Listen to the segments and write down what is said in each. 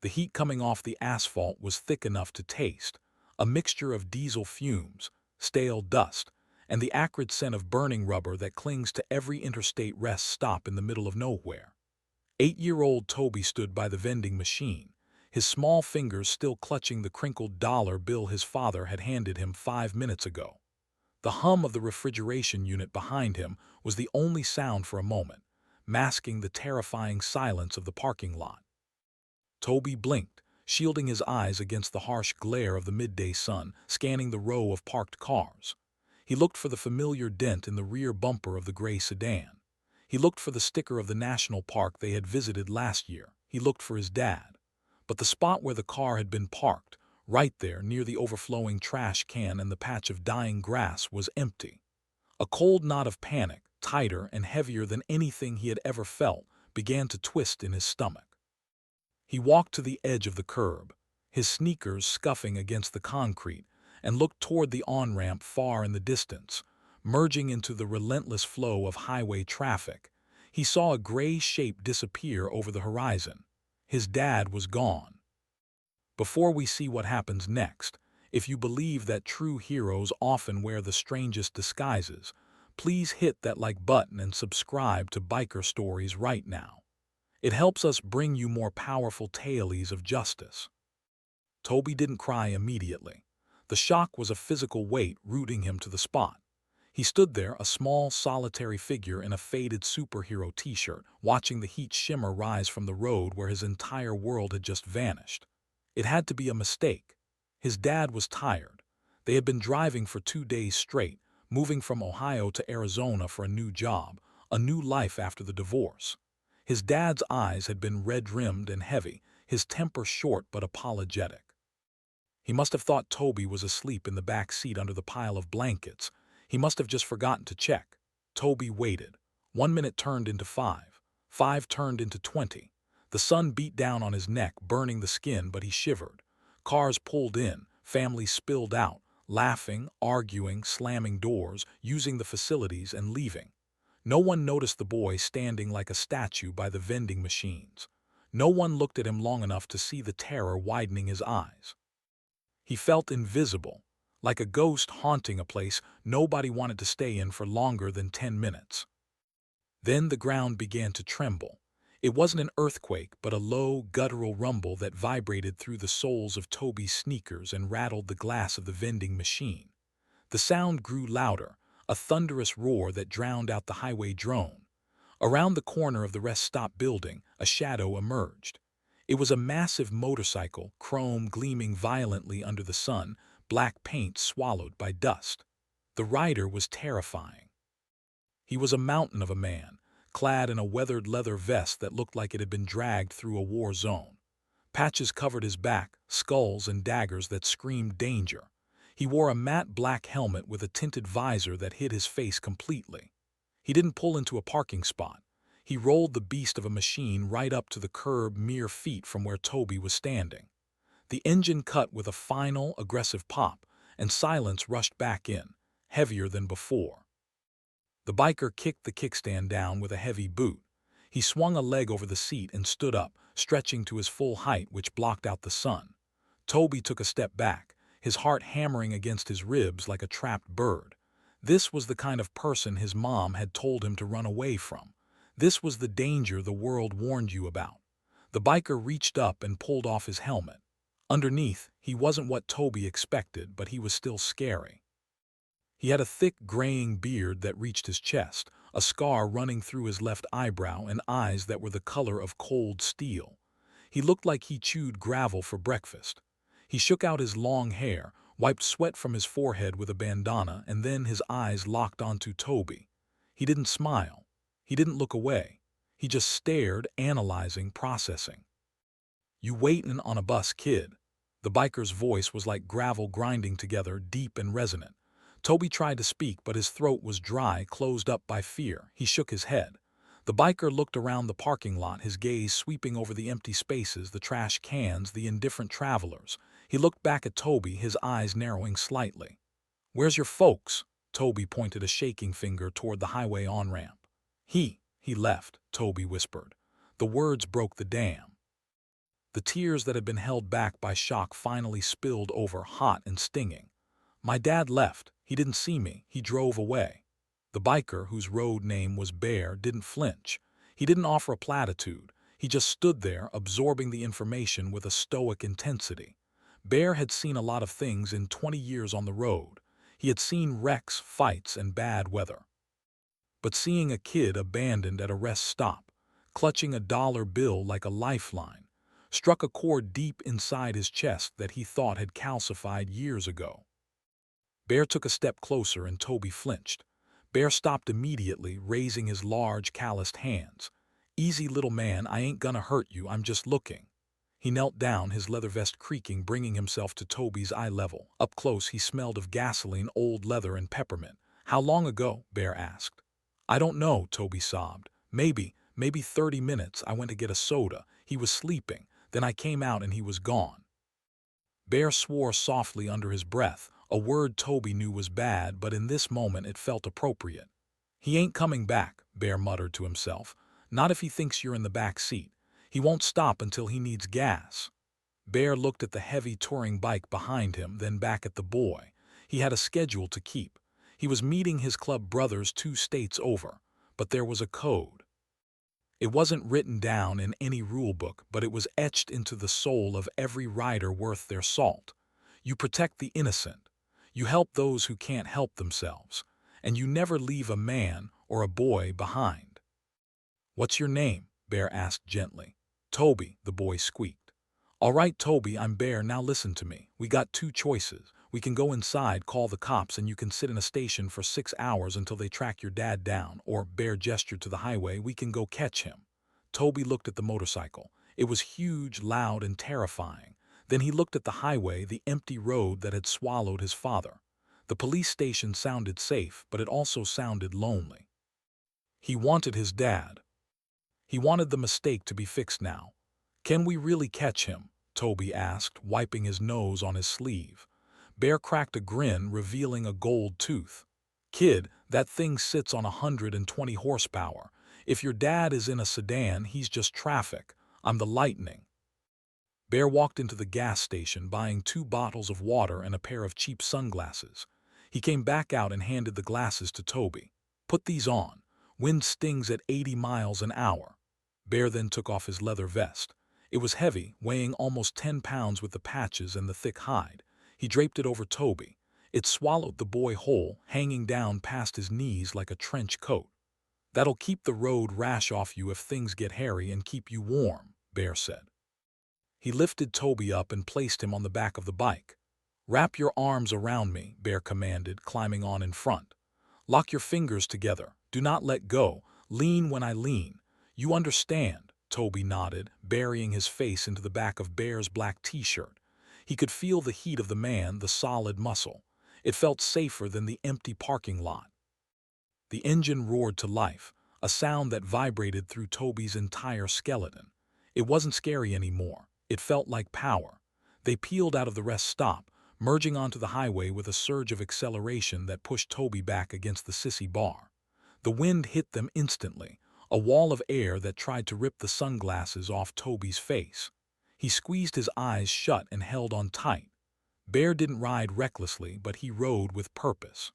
The heat coming off the asphalt was thick enough to taste, a mixture of diesel fumes, stale dust, and the acrid scent of burning rubber that clings to every interstate rest stop in the middle of nowhere. 8-year-old Toby stood by the vending machine, his small fingers still clutching the crinkled dollar bill his father had handed him 5 minutes ago. The hum of the refrigeration unit behind him was the only sound for a moment, masking the terrifying silence of the parking lot. Toby blinked, shielding his eyes against the harsh glare of the midday sun, scanning the row of parked cars. He looked for the familiar dent in the rear bumper of the gray sedan. He looked for the sticker of the national park they had visited last year. He looked for his dad. But the spot where the car had been parked, right there near the overflowing trash can and the patch of dying grass, was empty. A cold knot of panic, tighter and heavier than anything he had ever felt, began to twist in his stomach. He walked to the edge of the curb, his sneakers scuffing against the concrete, and looked toward the on-ramp far in the distance, merging into the relentless flow of highway traffic. He saw a gray shape disappear over the horizon. His dad was gone. Before we see what happens next, if you believe that true heroes often wear the strangest disguises, please hit that like button and subscribe to Biker Stories right now. It helps us bring you more powerful tales of justice. Toby didn't cry immediately. The shock was a physical weight rooting him to the spot. He stood there, a small, solitary figure in a faded superhero t-shirt, watching the heat shimmer rise from the road where his entire world had just vanished. It had to be a mistake. His dad was tired. They had been driving for 2 days straight, moving from Ohio to Arizona for a new job, a new life after the divorce. His dad's eyes had been red-rimmed and heavy, his temper short but apologetic. He must have thought Toby was asleep in the back seat under the pile of blankets. He must have just forgotten to check. Toby waited. 1 minute turned into 5. 5 turned into 20. The sun beat down on his neck, burning the skin, but he shivered. Cars pulled in, families spilled out, laughing, arguing, slamming doors, using the facilities and leaving. No one noticed the boy standing like a statue by the vending machines. No one looked at him long enough to see the terror widening his eyes. He felt invisible, like a ghost haunting a place nobody wanted to stay in for longer than 10 minutes. Then the ground began to tremble. It wasn't an earthquake, but a low, guttural rumble that vibrated through the soles of Toby's sneakers and rattled the glass of the vending machine. The sound grew louder, a thunderous roar that drowned out the highway drone. Around the corner of the rest stop building, a shadow emerged. It was a massive motorcycle, chrome gleaming violently under the sun, black paint swallowed by dust. The rider was terrifying. He was a mountain of a man, clad in a weathered leather vest that looked like it had been dragged through a war zone. Patches covered his back, skulls and daggers that screamed danger. He wore a matte black helmet with a tinted visor that hid his face completely. He didn't pull into a parking spot. He rolled the beast of a machine right up to the curb mere feet from where Toby was standing. The engine cut with a final, aggressive pop, and silence rushed back in, heavier than before. The biker kicked the kickstand down with a heavy boot. He swung a leg over the seat and stood up, stretching to his full height, which blocked out the sun. Toby took a step back, his heart hammering against his ribs like a trapped bird. This was the kind of person his mom had told him to run away from. This was the danger the world warned you about. The biker reached up and pulled off his helmet. Underneath, he wasn't what Toby expected, but he was still scary. He had a thick, graying beard that reached his chest, a scar running through his left eyebrow, and eyes that were the color of cold steel. He looked like he chewed gravel for breakfast. He shook out his long hair, wiped sweat from his forehead with a bandana, and then his eyes locked onto Toby. He didn't smile. He didn't look away. He just stared, analyzing, processing. "You waitin' on a bus, kid?" The biker's voice was like gravel grinding together, deep and resonant. Toby tried to speak, but his throat was dry, closed up by fear. He shook his head. The biker looked around the parking lot, his gaze sweeping over the empty spaces, the trash cans, the indifferent travelers. He looked back at Toby, his eyes narrowing slightly. "Where's your folks?" Toby pointed a shaking finger toward the highway on-ramp. He left," Toby whispered. The words broke the dam. The tears that had been held back by shock finally spilled over, hot and stinging. My dad left. He didn't see me. He drove away. The biker, whose road name was Bear, didn't flinch. He didn't offer a platitude. He just stood there, absorbing the information with a stoic intensity. Bear had seen a lot of things in 20 years on the road. He had seen wrecks, fights, and bad weather. But seeing a kid abandoned at a rest stop, clutching a dollar bill like a lifeline, struck a chord deep inside his chest that he thought had calcified years ago. Bear took a step closer and Toby flinched. Bear stopped immediately, raising his large, calloused hands. "Easy, little man, I ain't gonna hurt you, I'm just looking." He knelt down, his leather vest creaking, bringing himself to Toby's eye level. Up close, he smelled of gasoline, old leather, and peppermint. "How long ago?" Bear asked. "I don't know," Toby sobbed. Maybe 30 minutes. I went to get a soda. He was sleeping. Then I came out and he was gone." Bear swore softly under his breath, a word Toby knew was bad, but in this moment it felt appropriate. "He ain't coming back," Bear muttered to himself. "Not if he thinks you're in the back seat. He won't stop until he needs gas." Bear looked at the heavy touring bike behind him, then back at the boy. He had a schedule to keep. He was meeting his club brothers 2 states over, but there was a code. It wasn't written down in any rule book, but it was etched into the soul of every rider worth their salt. You protect the innocent. You help those who can't help themselves. And you never leave a man or a boy behind. "What's your name?" Bear asked gently. "Toby," the boy squeaked. "All right, Toby, I'm Bear. Now listen to me. We got 2 choices. We can go inside, call the cops, and you can sit in a station for 6 hours until they track your dad down." Or, Bear gestured to the highway, "we can go catch him." Toby looked at the motorcycle. It was huge, loud, and terrifying. Then he looked at the highway, the empty road that had swallowed his father. The police station sounded safe, but it also sounded lonely. He wanted his dad. He wanted the mistake to be fixed now. "Can we really catch him?" Toby asked, wiping his nose on his sleeve. Bear cracked a grin, revealing a gold tooth. "Kid, that thing sits on 120 horsepower. If your dad is in a sedan, he's just traffic. I'm the lightning." Bear walked into the gas station, buying 2 bottles of water and a pair of cheap sunglasses. He came back out and handed the glasses to Toby. "Put these on. Wind stings at 80 miles an hour." Bear then took off his leather vest. It was heavy, weighing almost 10 pounds with the patches and the thick hide. He draped it over Toby. It swallowed the boy whole, hanging down past his knees like a trench coat. "That'll keep the road rash off you if things get hairy and keep you warm," Bear said. He lifted Toby up and placed him on the back of the bike. "Wrap your arms around me," Bear commanded, climbing on in front. "Lock your fingers together. Do not let go. Lean when I lean. You understand?" Toby nodded, burying his face into the back of Bear's black t-shirt. He could feel the heat of the man, the solid muscle. It felt safer than the empty parking lot. The engine roared to life, a sound that vibrated through Toby's entire skeleton. It wasn't scary anymore. It felt like power. They peeled out of the rest stop, merging onto the highway with a surge of acceleration that pushed Toby back against the sissy bar. The wind hit them instantly, a wall of air that tried to rip the sunglasses off Toby's face. He squeezed his eyes shut and held on tight. Bear didn't ride recklessly, but he rode with purpose.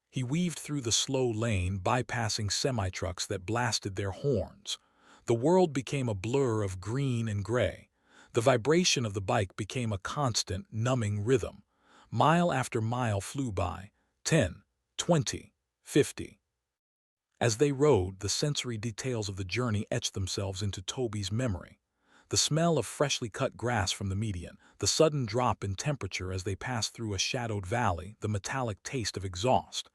He weaved through the slow lane, bypassing semi-trucks that blasted their horns. The world became a blur of green and gray. The vibration of the bike became a constant, numbing rhythm. Mile after mile flew by, 10, 20, 50. As they rode, the sensory details of the journey etched themselves into Toby's memory. The smell of freshly cut grass from the median, the sudden drop in temperature as they passed through a shadowed valley, the metallic taste of exhaust.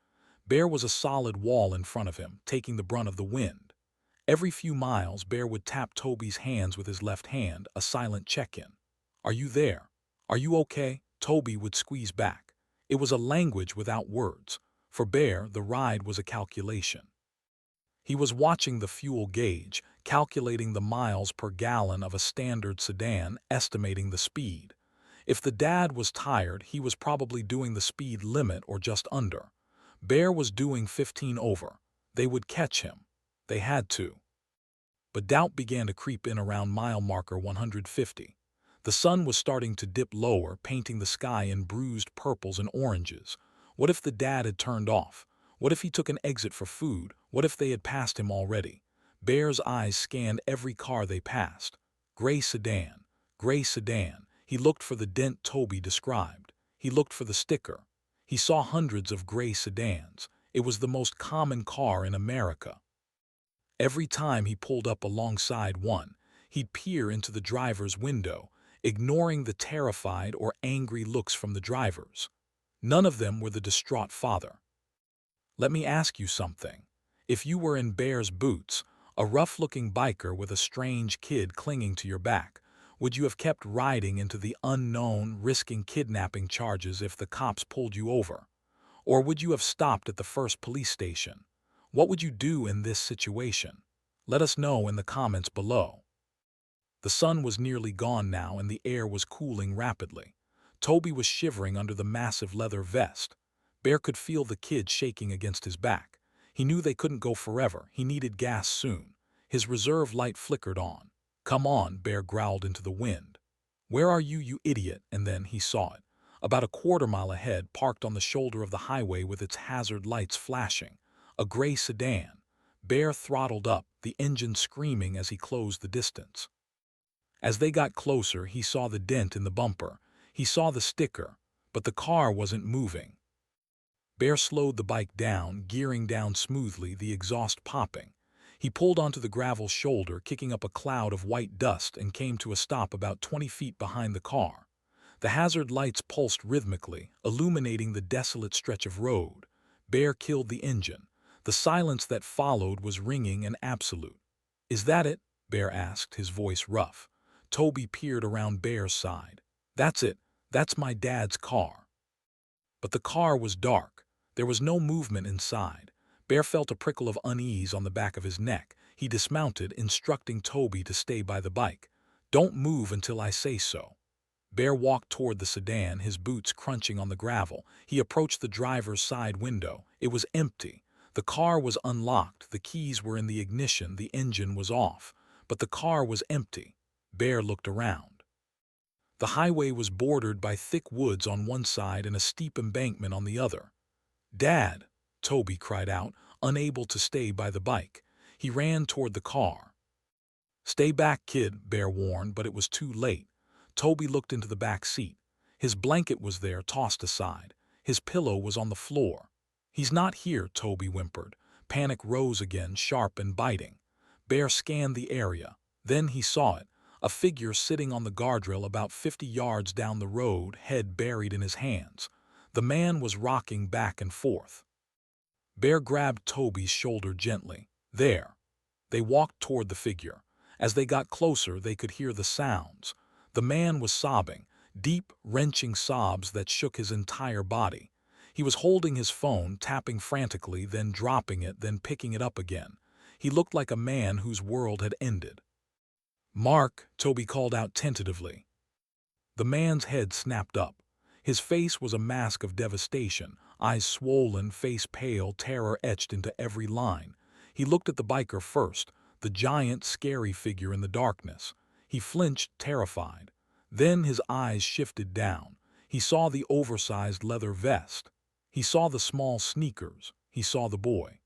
Bear was a solid wall in front of him, taking the brunt of the wind. Every few miles, Bear would tap Toby's hands with his left hand, a silent check-in. "Are you there? Are you okay?" Toby would squeeze back. It was a language without words. For Bear, the ride was a calculation. He was watching the fuel gauge, calculating the miles per gallon of a standard sedan, estimating the speed. If the dad was tired, he was probably doing the speed limit or just under. Bear was doing 15 over. They would catch him. They had to. But doubt began to creep in around mile marker 150. The sun was starting to dip lower, painting the sky in bruised purples and oranges. What if the dad had turned off? What if he took an exit for food? What if they had passed him already? Bear's eyes scanned every car they passed. Gray sedan, gray sedan. He looked for the dent Toby described. He looked for the sticker. He saw hundreds of gray sedans. It was the most common car in America. Every time he pulled up alongside one, he'd peer into the driver's window, ignoring the terrified or angry looks from the drivers. None of them were the distraught father. Let me ask you something. If you were in Bear's boots, a rough-looking biker with a strange kid clinging to your back, would you have kept riding into the unknown, risking kidnapping charges if the cops pulled you over? Or would you have stopped at the first police station? What would you do in this situation? Let us know in the comments below. The sun was nearly gone now and the air was cooling rapidly. Toby was shivering under the massive leather vest. Bear could feel the kid shaking against his back. He knew they couldn't go forever. He needed gas soon. His reserve light flickered on. "Come on," Bear growled into the wind. "Where are you, you idiot?" And then he saw it. About a quarter-mile ahead, parked on the shoulder of the highway with its hazard lights flashing. A gray sedan. Bear throttled up, the engine screaming as he closed the distance. As they got closer, he saw the dent in the bumper. He saw the sticker, but the car wasn't moving. Bear slowed the bike down, gearing down smoothly, the exhaust popping. He pulled onto the gravel shoulder, kicking up a cloud of white dust, and came to a stop about 20 feet behind the car. The hazard lights pulsed rhythmically, illuminating the desolate stretch of road. Bear killed the engine. The silence that followed was ringing and absolute. "Is that it?" Bear asked, his voice rough. Toby peered around Bear's side. "That's it. That's my dad's car." But the car was dark. There was no movement inside. Bear felt a prickle of unease on the back of his neck. He dismounted, instructing Toby to stay by the bike. "Don't move until I say so." Bear walked toward the sedan, his boots crunching on the gravel. He approached the driver's side window. It was empty. The car was unlocked, the keys were in the ignition, the engine was off. But the car was empty. Bear looked around. The highway was bordered by thick woods on one side and a steep embankment on the other. "Dad!" Toby cried out, unable to stay by the bike. He ran toward the car. "Stay back, kid," Bear warned, but it was too late. Toby looked into the back seat. His blanket was there, tossed aside. His pillow was on the floor. "He's not here," Toby whimpered. Panic rose again, sharp and biting. Bear scanned the area. Then he saw it. A figure sitting on the guardrail about 50 yards down the road, head buried in his hands. The man was rocking back and forth. Bear grabbed Toby's shoulder gently. "There." They walked toward the figure. As they got closer, they could hear the sounds. The man was sobbing, deep, wrenching sobs that shook his entire body. He was holding his phone, tapping frantically, then dropping it, then picking it up again. He looked like a man whose world had ended. "Mark," Toby called out tentatively. The man's head snapped up. His face was a mask of devastation, eyes swollen, face pale, terror etched into every line. He looked at the biker first, the giant, scary figure in the darkness. He flinched, terrified. Then his eyes shifted down. He saw the oversized leather vest. He saw the small sneakers. He saw the boy.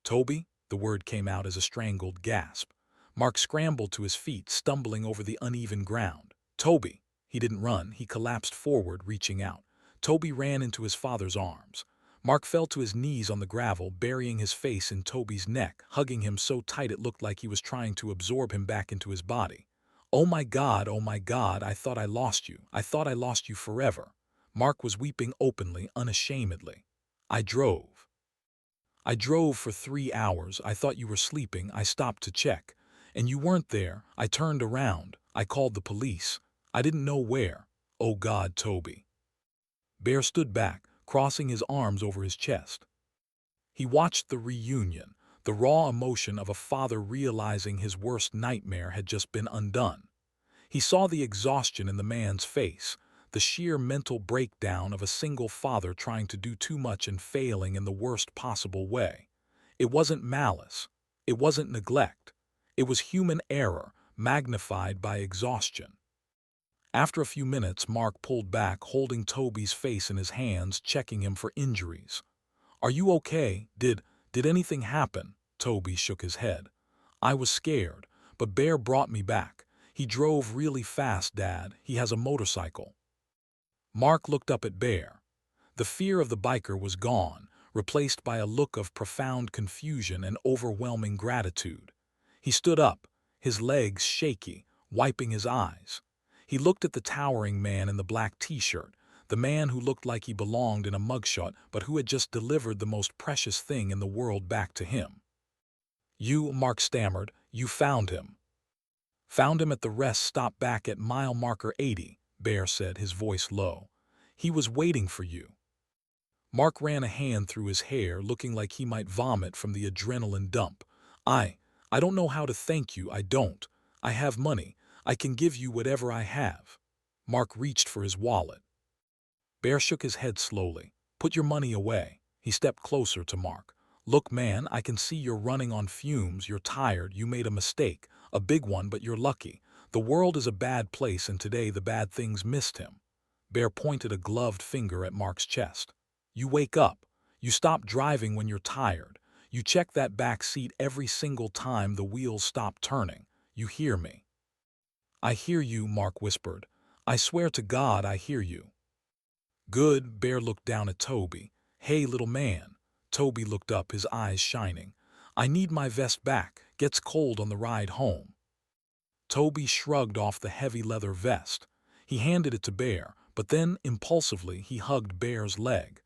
"Toby?" The word came out as a strangled gasp. Mark scrambled to his feet, stumbling over the uneven ground. "Toby!" He didn't run. He collapsed forward, reaching out. Toby ran into his father's arms. Mark fell to his knees on the gravel, burying his face in Toby's neck, hugging him so tight it looked like he was trying to absorb him back into his body. Oh my God, I thought I lost you. I thought I lost you forever." Mark was weeping openly, unashamedly. I drove for 3 hours. I thought you were sleeping. I stopped to check. And you weren't there. I turned around. I called the police. I didn't know where. Oh God, Toby." Bear stood back, crossing his arms over his chest. He watched the reunion, the raw emotion of a father realizing his worst nightmare had just been undone. He saw the exhaustion in the man's face, the sheer mental breakdown of a single father trying to do too much and failing in the worst possible way. It wasn't malice. It wasn't neglect. It was human error, magnified by exhaustion. After a few minutes, Mark pulled back, holding Toby's face in his hands, checking him for injuries. "Are you okay? Did anything happen?" Toby shook his head. "I was scared, but Bear brought me back. He drove really fast, Dad. He has a motorcycle." Mark looked up at Bear. The fear of the biker was gone, replaced by a look of profound confusion and overwhelming gratitude. He stood up, his legs shaky, wiping his eyes. He looked at the towering man in the black t-shirt, the man who looked like he belonged in a mugshot but who had just delivered the most precious thing in the world back to him. "You," Mark stammered, "you found him." "Found him at the rest stop back at mile marker 80, Bear said, his voice low. "He was waiting for you." Mark ran a hand through his hair, looking like he might vomit from the adrenaline dump. I don't know how to thank you, I don't. I have money. I can give you whatever I have." Mark reached for his wallet. Bear shook his head slowly. "Put your money away." He stepped closer to Mark. "Look, man, I can see you're running on fumes. You're tired. You made a mistake. A big one, but you're lucky. The world is a bad place, and today the bad things missed him." Bear pointed a gloved finger at Mark's chest. "You wake up. You stop driving when you're tired. You check that back seat every single time the wheels stop turning. You hear me?" "I hear you," Mark whispered. "I swear to God I hear you." "Good." Bear looked down at Toby. "Hey, little man." Toby looked up, his eyes shining. "I need my vest back. Gets cold on the ride home." Toby shrugged off the heavy leather vest. He handed it to Bear, but then, impulsively, he hugged Bear's leg.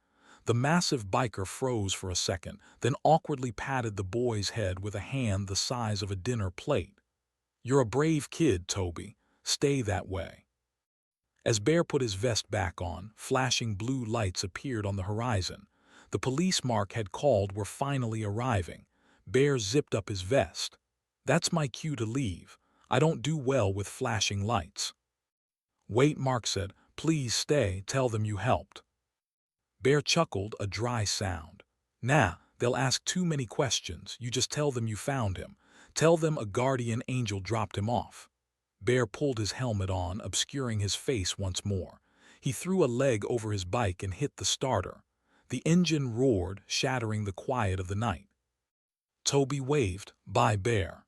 The massive biker froze for a second, then awkwardly patted the boy's head with a hand the size of a dinner plate. "You're a brave kid, Toby. Stay that way." As Bear put his vest back on, flashing blue lights appeared on the horizon. The police Mark had called were finally arriving. Bear zipped up his vest. "That's my cue to leave. I don't do well with flashing lights." "Wait," Mark said. "Please stay. Tell them you helped." Bear chuckled, a dry sound. "Nah, they'll ask too many questions. You just tell them you found him. Tell them a guardian angel dropped him off." Bear pulled his helmet on, obscuring his face once more. He threw a leg over his bike and hit the starter. The engine roared, shattering the quiet of the night. Toby waved, "Bye, Bear."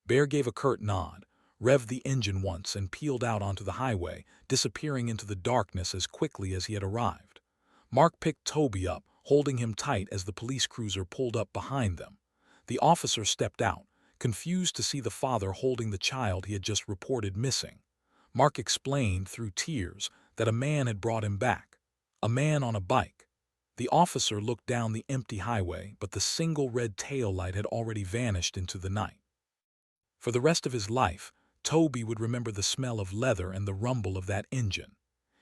Bear gave a curt nod, revved the engine once, and peeled out onto the highway, disappearing into the darkness as quickly as he had arrived. Mark picked Toby up, holding him tight as the police cruiser pulled up behind them. The officer stepped out, confused to see the father holding the child he had just reported missing. Mark explained, through tears, that a man had brought him back. A man on a bike. The officer looked down the empty highway, but the single red taillight had already vanished into the night. For the rest of his life, Toby would remember the smell of leather and the rumble of that engine.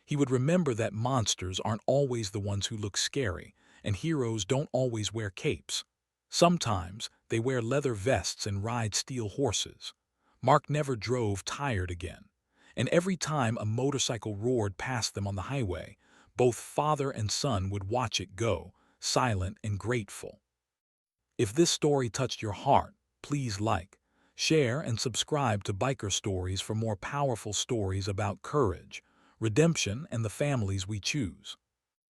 He would remember that monsters aren't always the ones who look scary, and heroes don't always wear capes. Sometimes they wear leather vests and ride steel horses. Mark never drove tired again, and every time a motorcycle roared past them on the highway, both father and son would watch it go, silent and grateful. If this story touched your heart, please like, share, and subscribe to Biker Stories for more powerful stories about courage, redemption, and the families we choose.